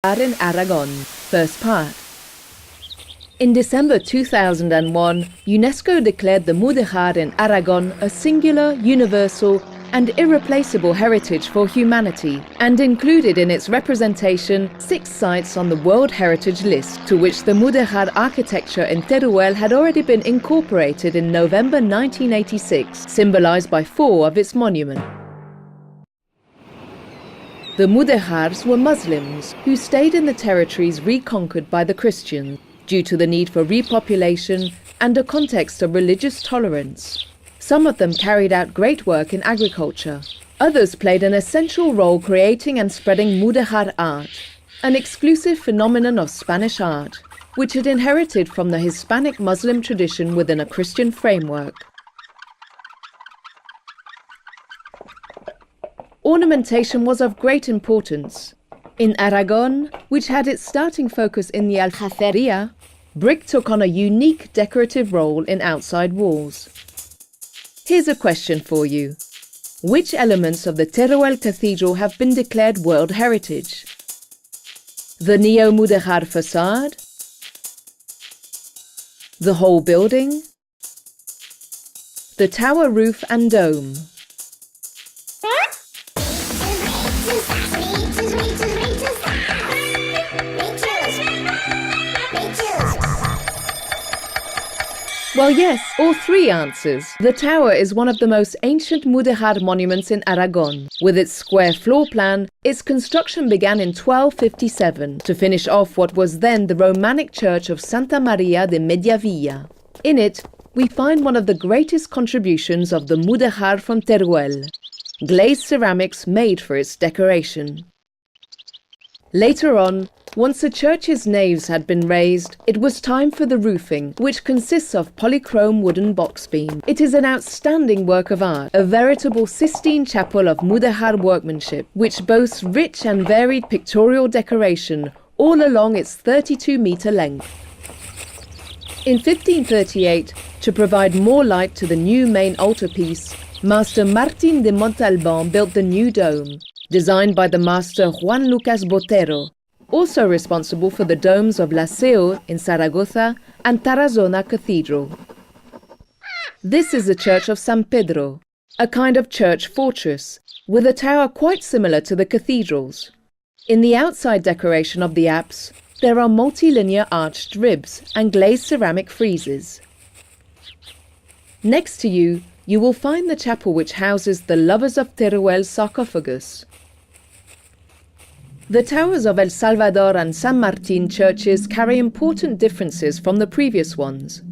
in Aragon, first part. In December 2001, UNESCO declared the Mudejar in Aragon a singular, universal and irreplaceable heritage for humanity, and included in its representation 6 sites on the World Heritage List, to which the Mudejar architecture in Teruel had already been incorporated in November 1986, symbolized by 4 of its monuments. The Mudejars were Muslims who stayed in the territories reconquered by the Christians due to the need for repopulation and a context of religious tolerance. Some of them carried out great work in agriculture. Others played an essential role creating and spreading Mudejar art, an exclusive phenomenon of Spanish art, which had inherited from the Hispanic Muslim tradition within a Christian framework. Ornamentation was of great importance. In Aragon, which had its starting focus in the Aljaferia, brick took on a unique decorative role in outside walls. Here's a question for you. Which elements of the Teruel Cathedral have been declared World Heritage? The Neo-Mudejar facade? The whole building? The tower roof and dome? Well, yes, all 3 answers. The tower is one of the most ancient Mudejar monuments in Aragon. With its square floor plan, its construction began in 1257 to finish off what was then the Romanic church of Santa Maria de Mediavilla. In it, we find one of the greatest contributions of the Mudejar from Teruel, glazed ceramics made for its decoration. Later on, once the church's naves had been raised, it was time for the roofing, which consists of polychrome wooden box beam. It is an outstanding work of art, a veritable Sistine chapel of Mudejar workmanship, which boasts rich and varied pictorial decoration all along its 32-metre length. In 1538, to provide more light to the new main altarpiece, Master Martín de Montalbán built the new dome, designed by the master Juan Lucas Botero, also responsible for the domes of La Seu in Zaragoza and Tarazona Cathedral. This is the church of San Pedro, a kind of church fortress, with a tower quite similar to the cathedrals. In the outside decoration of the apse, there are multilinear arched ribs and glazed ceramic friezes. Next to you will find the chapel which houses the Lovers of Teruel sarcophagus. The towers of El Salvador and San Martín churches carry important differences from the previous ones.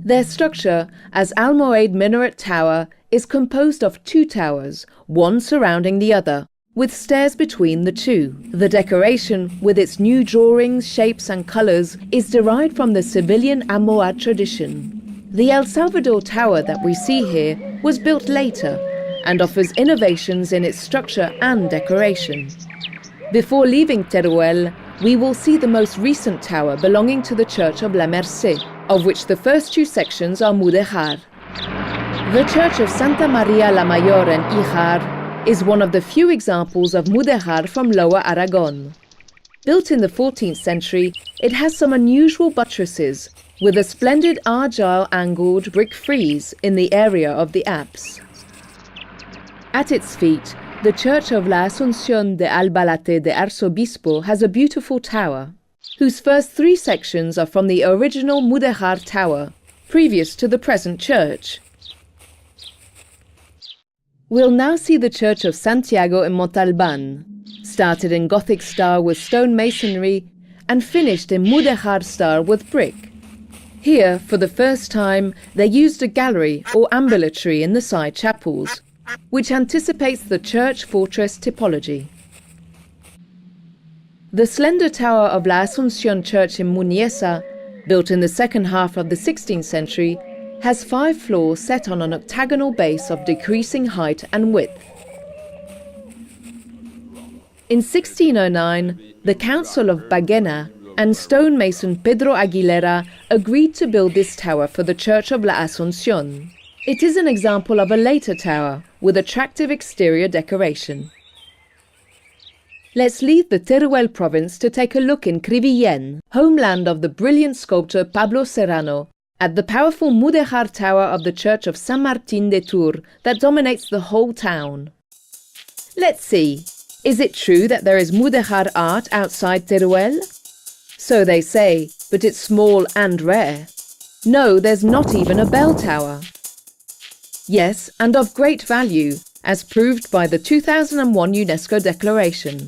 Their structure, as Almohade Minaret Tower, is composed of 2 towers, one surrounding the other, with stairs between the 2. The decoration, with its new drawings, shapes and colours, is derived from the Sevillian Almohade tradition. The El Salvador Tower that we see here was built later and offers innovations in its structure and decoration. Before leaving Teruel, we will see the most recent tower belonging to the Church of La Merced, of which the first 2 sections are Mudejar. The Church of Santa Maria la Mayor en Híjar is one of the few examples of Mudejar from Lower Aragon. Built in the 14th century, it has some unusual buttresses, with a splendid argile angled brick frieze in the area of the apse. At its feet, the Church of La Asunción de Albalate de Arzobispo has a beautiful tower, whose first 3 sections are from the original Mudejar tower, previous to the present church. We'll now see the Church of Santiago in Montalbán, started in Gothic style with stone masonry and finished in Mudejar style with brick. Here, for the first time, they used a gallery or ambulatory in the side chapels, which anticipates the church fortress typology. The slender tower of La Asunción Church in Muniesa, built in the second half of the 16th century, has 5 floors set on an octagonal base of decreasing height and width. In 1609, the Council of Baguena and stonemason Pedro Aguilera agreed to build this tower for the Church of La Asunción. It is an example of a later tower with attractive exterior decoration. Let's leave the Teruel province to take a look in Crevillén, homeland of the brilliant sculptor Pablo Serrano, at the powerful Mudejar tower of the church of San Martín de Tours that dominates the whole town. Let's see, is it true that there is Mudejar art outside Teruel? So they say, but it's small and rare. No, there's not even a bell tower. Yes, and of great value, as proved by the 2001 UNESCO declaration.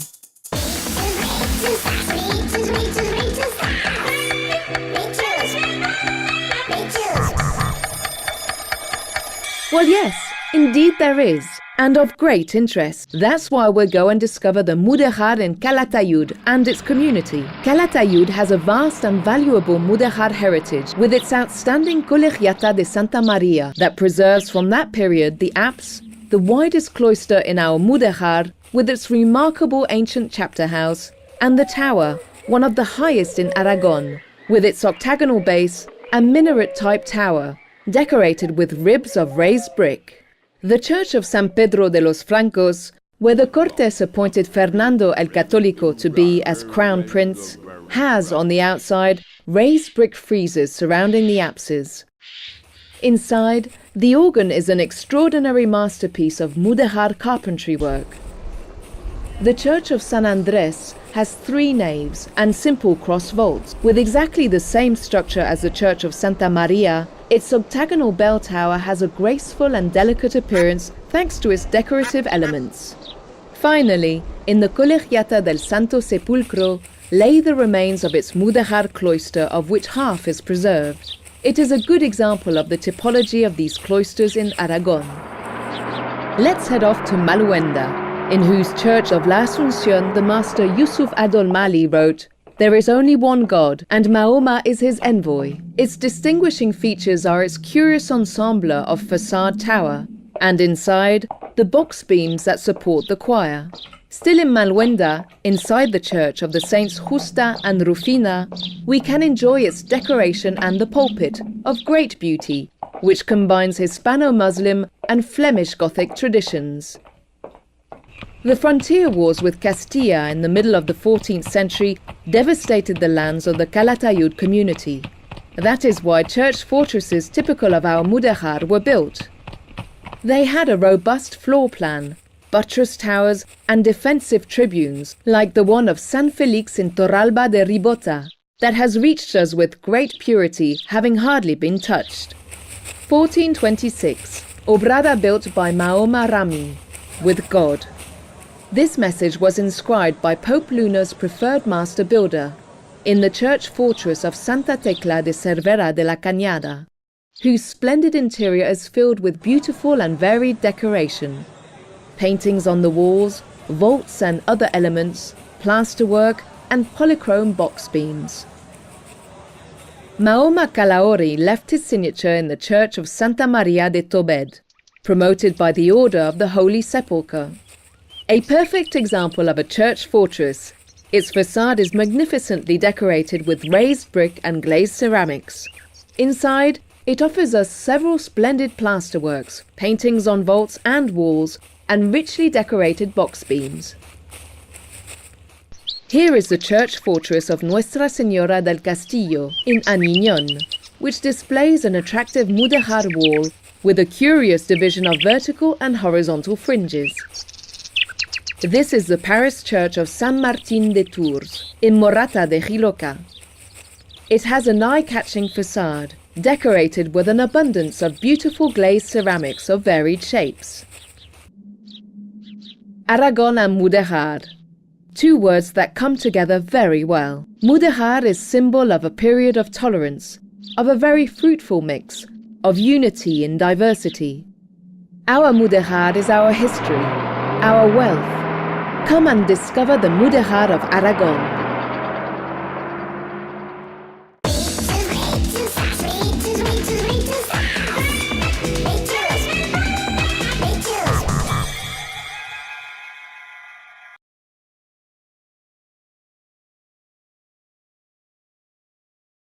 Well, yes, indeed there is, and of great interest. That's why we'll go and discover the Mudejar in Calatayud and its community. Calatayud has a vast and valuable Mudejar heritage with its outstanding Colegiata de Santa Maria that preserves from that period the apse, the widest cloister in our Mudejar with its remarkable ancient chapter house, and the tower, one of the highest in Aragon, with its octagonal base and minaret-type tower, decorated with ribs of raised brick. The church of San Pedro de los Francos, where the Cortes appointed Fernando el Católico to be as crown prince, has, on the outside, raised brick friezes surrounding the apses. Inside, the organ is an extraordinary masterpiece of Mudejar carpentry work. The church of San Andrés has 3 naves and simple cross vaults. With exactly the same structure as the church of Santa Maria, its octagonal bell tower has a graceful and delicate appearance thanks to its decorative elements. Finally, in the Colegiata del Santo Sepulcro lay the remains of its Mudejar cloister, of which half is preserved. It is a good example of the typology of these cloisters in Aragon. Let's head off to Maluenda, in whose church of La Asunción the master Yusuf Adolmali wrote, "There is only one God, and Mahoma is his envoy." Its distinguishing features are its curious ensemble of facade tower, and inside, the box beams that support the choir. Still in Maluenda, inside the church of the saints Justa and Rufina, we can enjoy its decoration and the pulpit, of great beauty, which combines Hispano-Muslim and Flemish Gothic traditions. The frontier wars with Castilla in the middle of the 14th century devastated the lands of the Calatayud community. That is why church fortresses typical of our Mudejar were built. They had a robust floor plan, buttress towers and defensive tribunes, like the one of San Felix in Torralba de Ribota, that has reached us with great purity, having hardly been touched. 1426, Obrada built by Mahoma Rami, with God. This message was inscribed by Pope Luna's preferred master builder in the church fortress of Santa Tecla de Cervera de la Cañada, whose splendid interior is filled with beautiful and varied decoration. Paintings on the walls, vaults and other elements, plasterwork and polychrome box beams. Mahoma Calahorri left his signature in the church of Santa Maria de Tobed, promoted by the Order of the Holy Sepulchre. A perfect example of a church fortress, its facade is magnificently decorated with raised brick and glazed ceramics. Inside, it offers us several splendid plasterworks, paintings on vaults and walls, and richly decorated box beams. Here is the church fortress of Nuestra Señora del Castillo in Aniñón, which displays an attractive Mudejar wall with a curious division of vertical and horizontal fringes. This is the parish church of San Martín de Tours, in Morata de Jiloca. It has an eye-catching facade, decorated with an abundance of beautiful glazed ceramics of varied shapes. Aragon and Mudejar, 2 words that come together very well. Mudejar is symbol of a period of tolerance, of a very fruitful mix, of unity in diversity. Our Mudejar is our history, our wealth. Come and discover the Mudejar of Aragon.